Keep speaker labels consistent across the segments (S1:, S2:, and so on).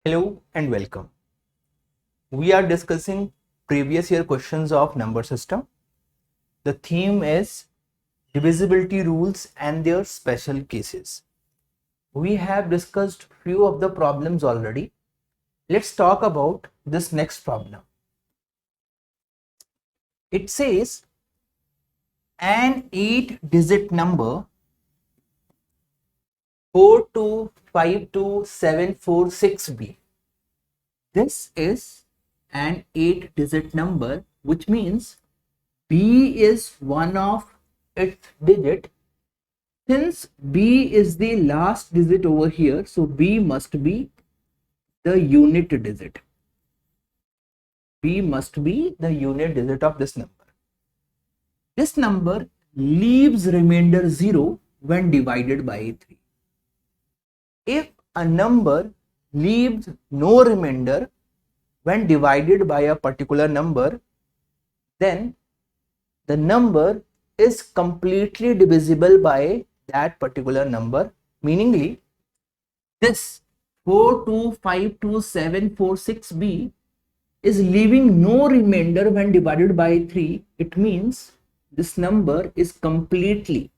S1: Hello and welcome. We are discussing previous year questions of number system. The theme is divisibility rules and their special cases. We have discussed few of the problems already. Let's talk about this next problem. It says an 8-digit number 4252746B. This is an 8-digit number, which means B is one of its digit. Since B is the last digit over here, so B must be the unit digit. B must be the unit digit of this number. This number leaves remainder 0 when divided by 3. If a number leaves no remainder when divided by a particular number, then the number is completely divisible by that particular number. Meaningly, this 4252746B is leaving no remainder when divided by 3. It means this number is completely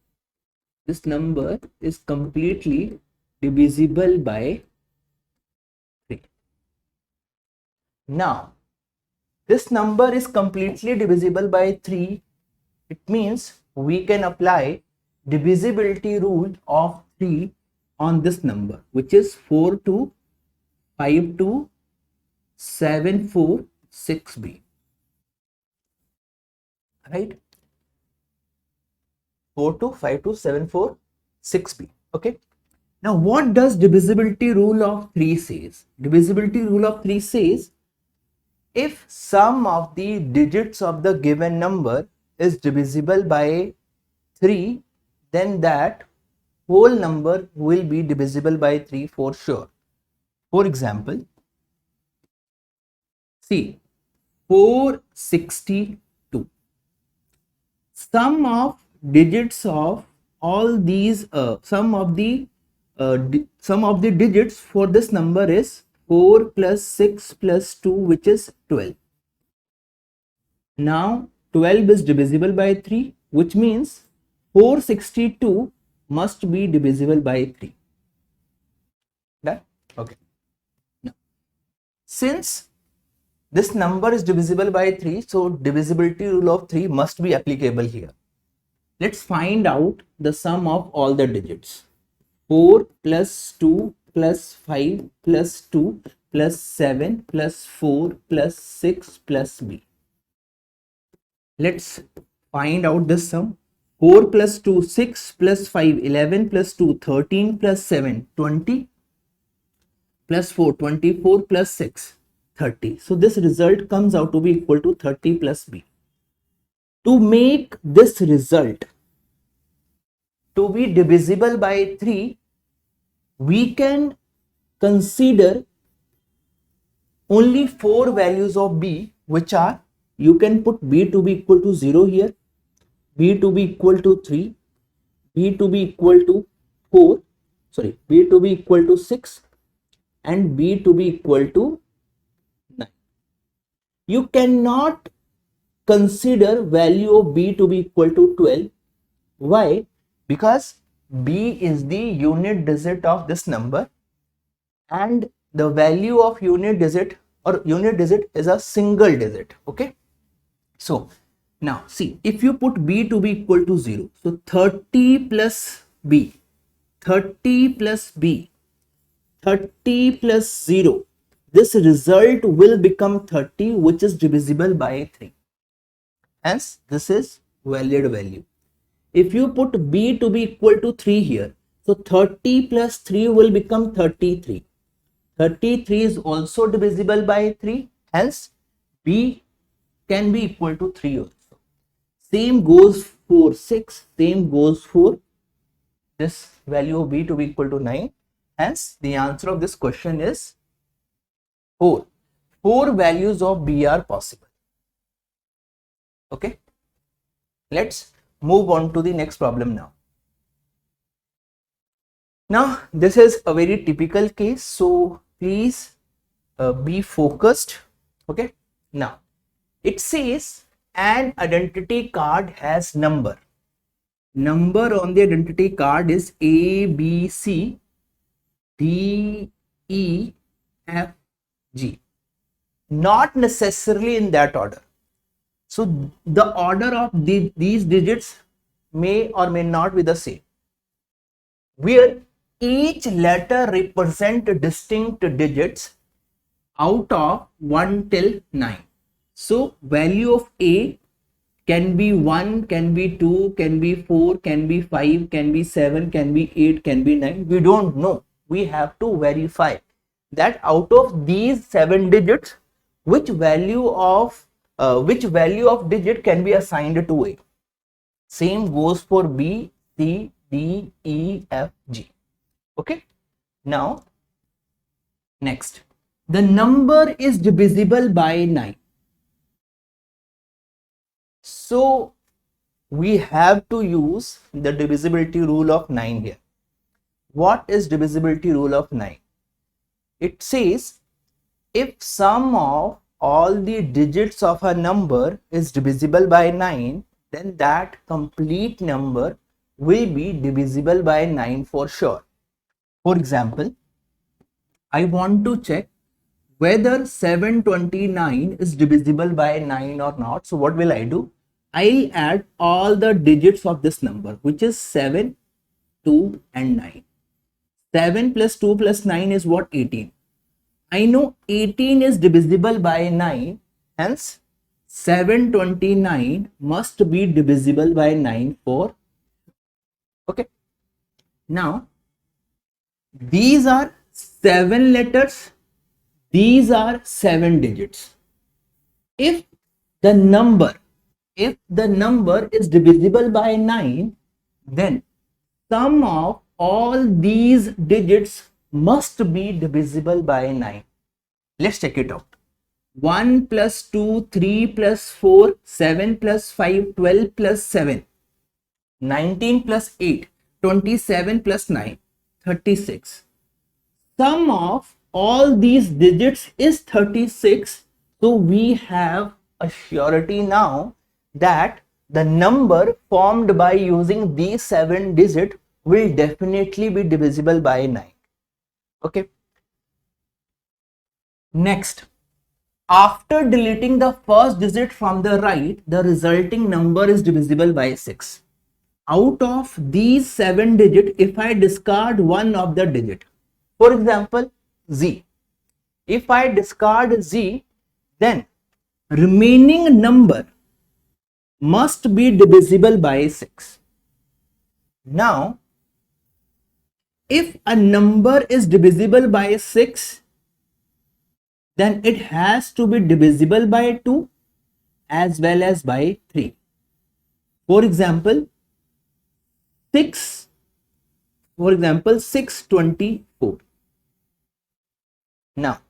S1: divisible by 3. Now, this number is completely divisible by 3. It means we can apply divisibility rule of 3 on this number, which is 4252746B. Right? 4252746B. Okay. Now, what does divisibility rule of 3 says? Divisibility rule of 3 says if sum of the digits of the given number is divisible by 3, then that whole number will be divisible by 3 for sure. For example, see 462. Sum of digits of all these sum of the digits for this number is 4 plus 6 plus 2, which is 12. Now 12 is divisible by 3, which means 462 must be divisible by 3. Done? Okay. Now, since this number is divisible by 3, so divisibility rule of 3 must be applicable here. Let's find out the sum of all the digits. 4 plus 2 plus 5 plus 2 plus 7 plus 4 plus 6 plus B. Let's find out this sum. 4 plus 2 6 plus 5 11 plus 2 13 plus 7 20 plus 4 24 plus 6 30. So this result comes out to be equal to 30 plus B. To make this result to be divisible by 3, we can consider only 4 values of B, which are, you can put B to be equal to 0 here, B to be equal to 3, B to be equal to 4, B to be equal to 6, and B to be equal to 9. You cannot consider value of B to be equal to 12. Why? Because B is the unit digit of this number, and the value of unit digit is a single digit. Okay. So now see, if you put B to be equal to 0, so 30 plus B, 30 plus B, 30 plus 0, this result will become 30, which is divisible by 3. Hence, this is valid value. If you put B to be equal to 3 here, so 30 plus 3 will become 33. 33 is also divisible by 3. Hence, B can be equal to 3 also. Same goes for 6. Same goes for this value of B to be equal to 9. Hence, the answer of this question is 4. 4 values of B are possible. Okay. Let's move on to the next problem now. Now, this is a very typical case, so please be focused. Okay, now it says an identity card has number. Number on the identity card is A, B, C, D, E, F, G. Not necessarily in that order. So the order of these digits may or may not be the same, where each letter represent distinct digits out of 1 till 9. So value of A can be 1, can be 2, can be 4, can be 5, can be 7, can be 8, can be 9. We don't know. We have to verify that out of these 7 digits, which value of digit can be assigned to A. Same goes for B, C, D, E, F, G. Okay. Now, next, the number is divisible by 9. So we have to use the divisibility rule of 9 here. What is divisibility rule of 9? It says if sum of all the digits of a number is divisible by 9, then that complete number will be divisible by 9 for sure. For example, I want to check whether 729 is divisible by 9 or not. So what will I do? I'll add all the digits of this number, which is 7, 2 and 9. 7 plus 2 plus 9 is what? 18. I know 18 is divisible by 9, hence 729 must be divisible by 9 for. Okay. Now, these are 7 letters. These are 7 digits. If the number is divisible by 9, then sum of all these digits must be divisible by 9. Let's check it out. 1 plus 2, 3 plus 4, 7 plus 5, 12 plus 7, 19 plus 8, 27 plus 9, 36. Sum of all these digits is 36. So we have a surety now that the number formed by using these 7 digits will definitely be divisible by 9. Okay. Next, after deleting the first digit from the right, the resulting number is divisible by 6. Out of these 7 digits, if I discard one of the digit, for example, Z. If I discard Z, then remaining number must be divisible by 6. Now, if a number is divisible by 6, then it has to be divisible by 2 as well as by 3. For example, 624. Now,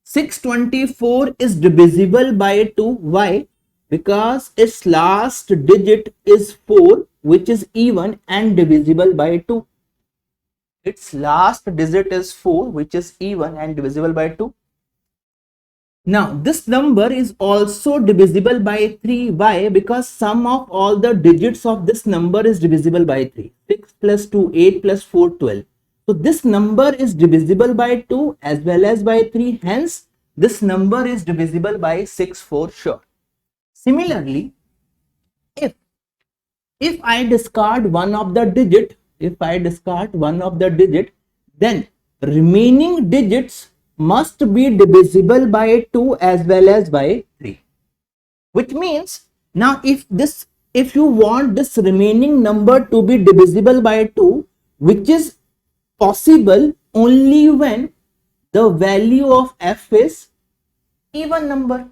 S1: 624 is divisible by 2. Why? Because its last digit is 4, which is even and divisible by 2. Its last digit is 4, which is even and divisible by 2. Now, this number is also divisible by 3. Why? Because sum of all the digits of this number is divisible by 3. 6 plus 2, 8 plus 4, 12. So, this number is divisible by 2 as well as by 3. Hence, this number is divisible by 6 for sure. Similarly, if I discard one of the digit, then remaining digits must be divisible by 2 as well as by 3. Which means, now if you want this remaining number to be divisible by 2, which is possible only when the value of f is even number.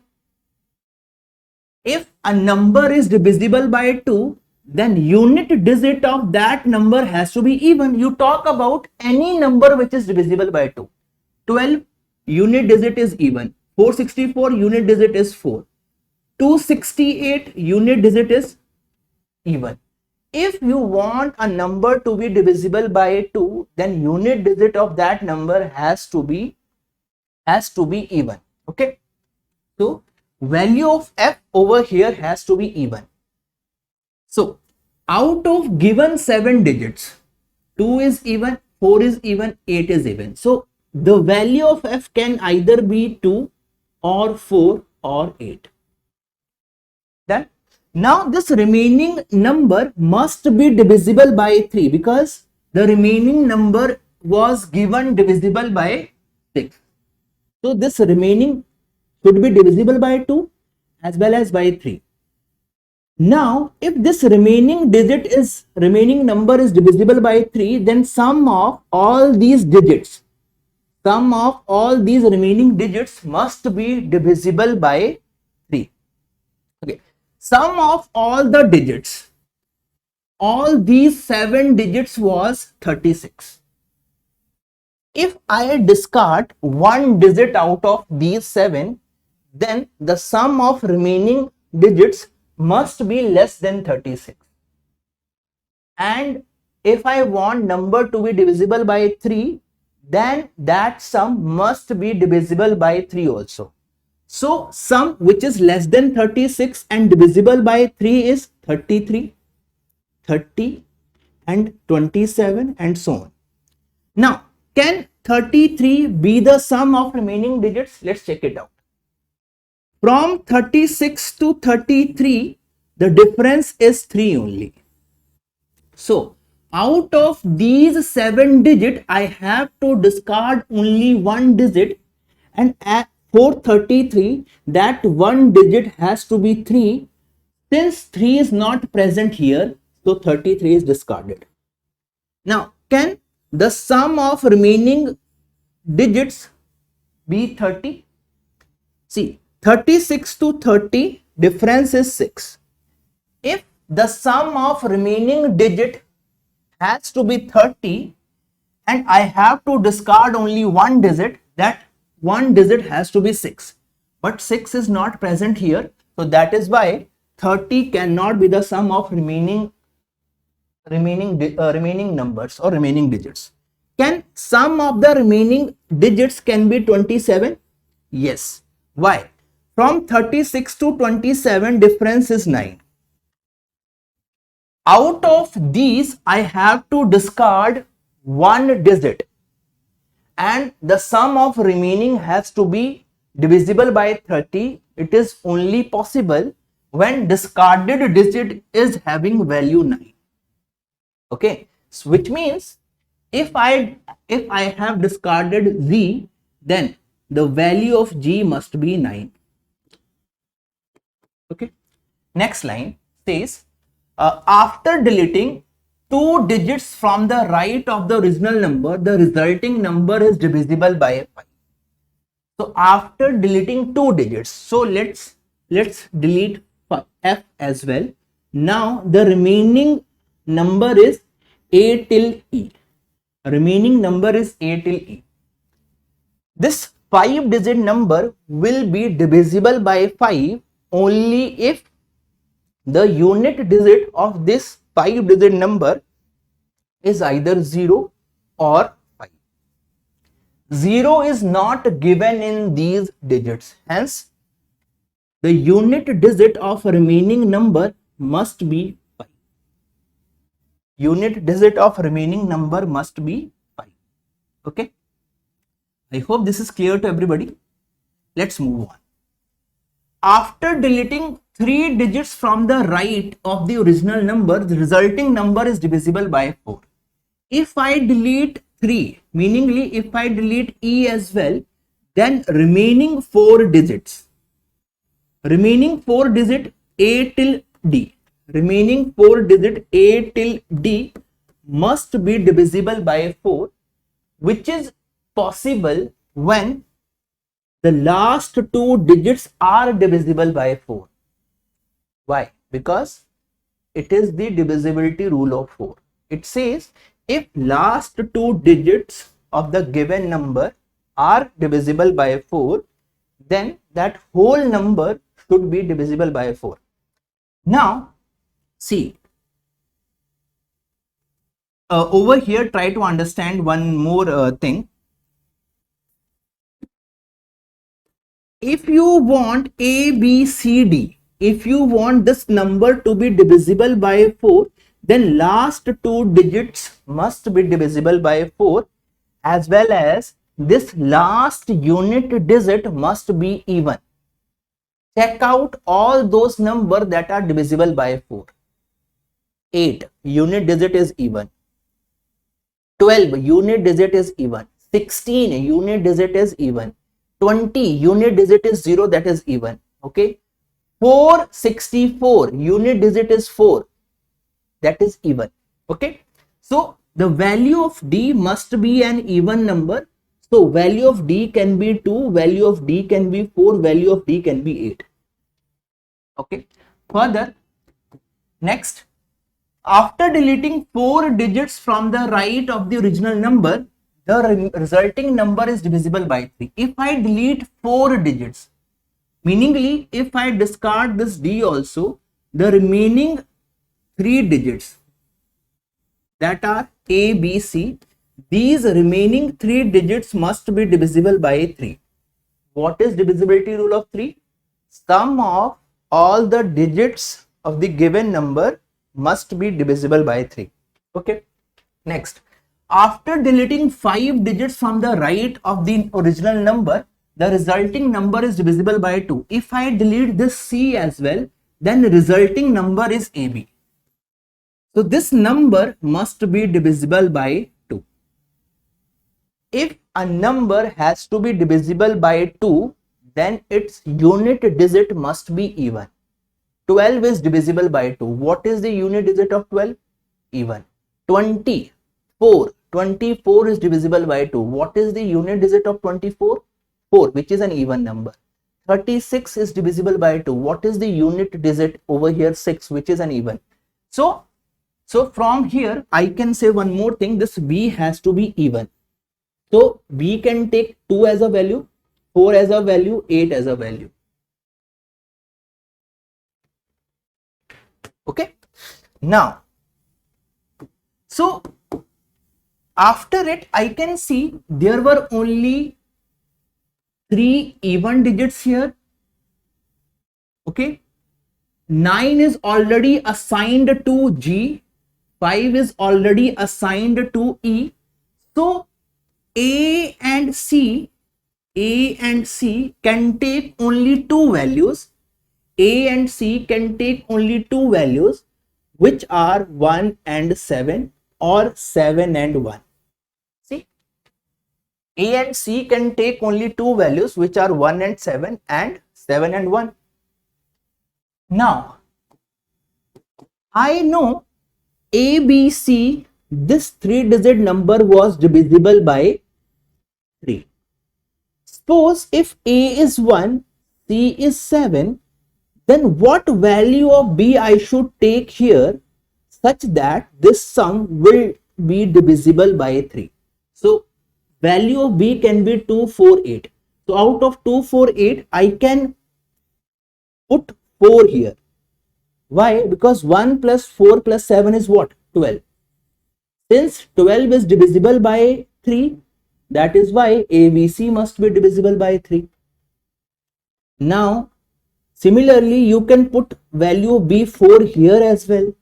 S1: If a number is divisible by 2, then unit digit of that number has to be even. You talk about any number which is divisible by 2. 12 unit digit is even. 464 unit digit is 4. 268 unit digit is even. If you want a number to be divisible by 2, then unit digit of that number has to be has to be even. Okay, so value of f over here has to be even. So out of given 7 digits, 2 is even, 4 is even, 8 is even. So the value of f can either be 2 or 4 or 8. Then now this remaining number must be divisible by 3 because the remaining number was given divisible by 6. So this remaining should be divisible by 2 as well as by 3. Now, if this remaining number is divisible by 3, then sum of all these remaining digits must be divisible by 3. Okay. Sum of all the digits, all these 7 digits was 36. If I discard one digit out of these 7, then the sum of remaining digits must be less than 36. And if I want number to be divisible by 3, then that sum must be divisible by 3 also. So sum which is less than 36 and divisible by 3 is 33, 30 and 27 and so on. Now, can 33 be the sum of remaining digits? Let's check it out. From 36 to 33, the difference is 3 only. So, out of these 7 digits, I have to discard only one digit, and for 33, that one digit has to be 3. Since 3 is not present here, so 33 is discarded. Now, can the sum of remaining digits be 30? See, 36 to 30, difference is 6. If the sum of remaining digit has to be 30 and I have to discard only one digit, that one digit has to be 6. But 6 is not present here, so that is why 30 cannot be the sum of remaining numbers or remaining digits. Can sum of the remaining digits can be 27? Yes. Why? From 36 to 27, difference is 9. Out of these, I have to discard one digit, and the sum of remaining has to be divisible by 30. It is only possible when discarded digit is having value 9. Okay, so which means if I have discarded z, then the value of g must be 9. Okay, next line says after deleting 2 digits from the right of the original number, the resulting number is divisible by 5. So after deleting 2 digits, so let's delete f as well. Now the remaining number is a till e. Remaining number is a till e. This 5-digit number will be divisible by 5 only if the unit digit of this 5-digit number is either 0 or 5. 0 is not given in these digits, hence the unit digit of remaining number must be 5. Unit digit of remaining number must be 5. Okay, I hope this is clear to everybody. Let's move on. After deleting 3 digits from the right of the original number, the resulting number is divisible by 4. If I delete 3, meaningly if I delete e as well, then remaining 4 digits a till d, remaining 4 digit a till d must be divisible by 4, which is possible when the last 2 digits are divisible by 4. Why? Because it is the divisibility rule of 4. It says if last 2 digits of the given number are divisible by 4, then that whole number should be divisible by 4. Now, see, over here try to understand one more thing. if you want A, B, C, D, if you want this number to be divisible by 4, then last two digits must be divisible by 4, as well as this last unit digit must be even. Check out all those numbers that are divisible by 4. 8 unit digit is even. 12 unit digit is even. 16 unit digit is even. 20 unit digit is 0, that is even. Okay. 464 unit digit is 4, that is even. Okay. So the value of D must be an even number. So value of D can be 2, value of D can be 4, value of D can be 8. Okay. Further, next, after deleting 4 digits from the right of the original number, the resulting number is divisible by 3. If I delete 4 digits, meaningly if I discard this D also, the remaining 3 digits that are A, B, C, these remaining 3 digits must be divisible by 3. What is divisibility rule of 3? Sum of all the digits of the given number must be divisible by 3. Okay. Next, after deleting 5 digits from the right of the original number, the resulting number is divisible by 2. If I delete this C as well, then the resulting number is AB. So this number must be divisible by 2. If a number has to be divisible by 2, then its unit digit must be even. 12 is divisible by 2. What is the unit digit of 12? Even. 24 is divisible by 2. What is the unit digit of 24? 4, which is an even number. 36 is divisible by 2. What is the unit digit over here? 6, which is an even. So from here I can say one more thing, this B has to be even. So we can take 2 as a value, 4 as a value, 8 as a value. Okay. Now, so after it, I can see there were only 3 even digits here. Okay. 9 is already assigned to G. 5 is already assigned to E. So A and C can take only 2 values. A and C can take only 2 values, which are 1 and 7 or 7 and 1. See, A and C can take only 2 values, which are 1 and 7 and 1. Now, I know A, B, C, this 3-digit number was divisible by 3. Suppose if A is 1, C is 7, then what value of B I should take here such that this sum will be divisible by 3. So value of B can be 248. So out of 248 I can put 4 here. Why? Because 1 plus 4 plus 7 is what? 12. Since 12 is divisible by 3, that is why ABC must be divisible by 3. Now similarly, you can put value of B4 here as well.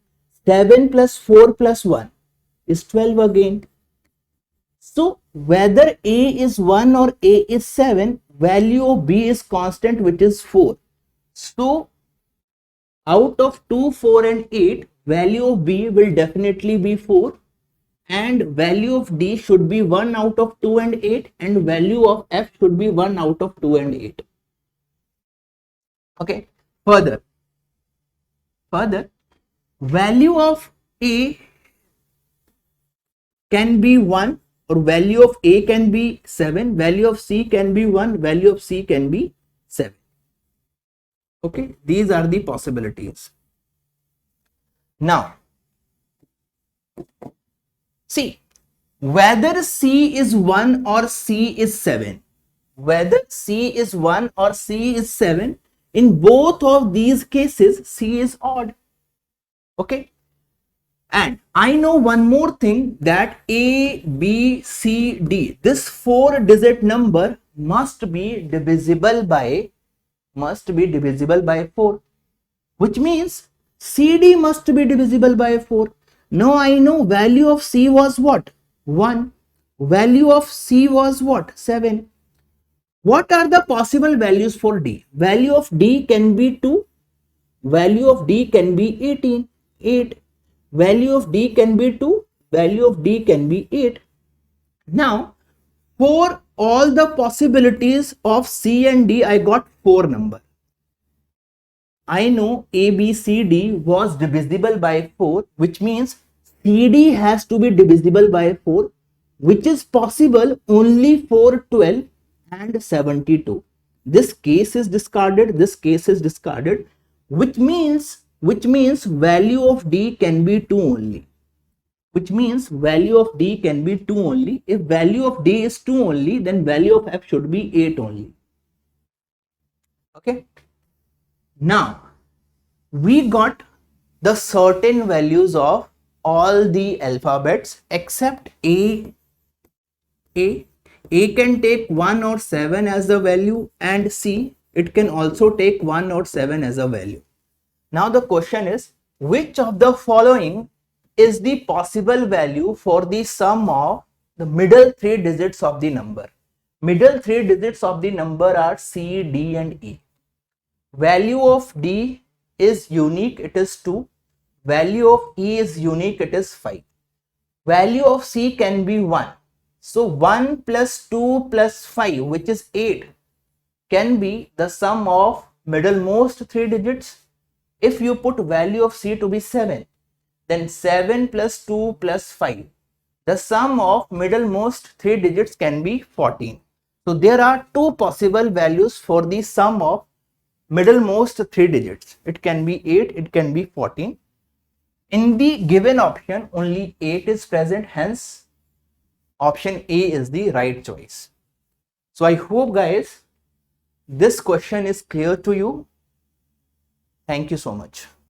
S1: 7 plus 4 plus 1 is 12 again. So whether A is 1 or A is 7, value of B is constant, which is 4. So out of 2, 4 and 8, value of B will definitely be 4. And value of D should be 1 out of 2 and 8. And value of F should be 1 out of 2 and 8. Okay. Further, value of A can be 1, or value of A can be 7, value of C can be 1, value of C can be 7. Okay, these are the possibilities. Now, see, whether C is 1 or C is 7, whether C is 1 or C is 7, in both of these cases, C is odd. Okay. And I know one more thing, that A, B, C, D, this 4-digit number must be divisible by 4, which means CD must be divisible by 4. Now I know value of C was what? 1. Value of C was what? 7. What are the possible values for D? Value of D can be 2. Value of D can be 18. 8. Value of D can be 2. Value of D can be 8. Now, for all the possibilities of C and D, I got 4 number. I know A, B, C, D was divisible by 4, which means CD has to be divisible by 4, which is possible only for 12 and 72. This case is discarded, this case is discarded, which means value of D can be 2 only. Which means value of D can be 2 only. If value of D is 2 only, then value of F should be 8 only. Okay. Now, we got the certain values of all the alphabets except A. A can take 1 or 7 as the value, and C, it can also take 1 or 7 as a value. Now the question is, which of the following is the possible value for the sum of the middle 3 digits of the number? Middle 3 digits of the number are C, D and E. Value of D is unique, it is 2. Value of E is unique, it is 5. Value of C can be 1. So 1 plus 2 plus 5, which is 8, can be the sum of middlemost 3 digits. If you put value of C to be 7, then 7 plus 2 plus 5, the sum of middlemost 3 digits can be 14. So there are 2 possible values for the sum of middlemost 3 digits. It can be 8, it can be 14. In the given option, only 8 is present, hence option A is the right choice. So I hope guys this question is clear to you. Thank you so much.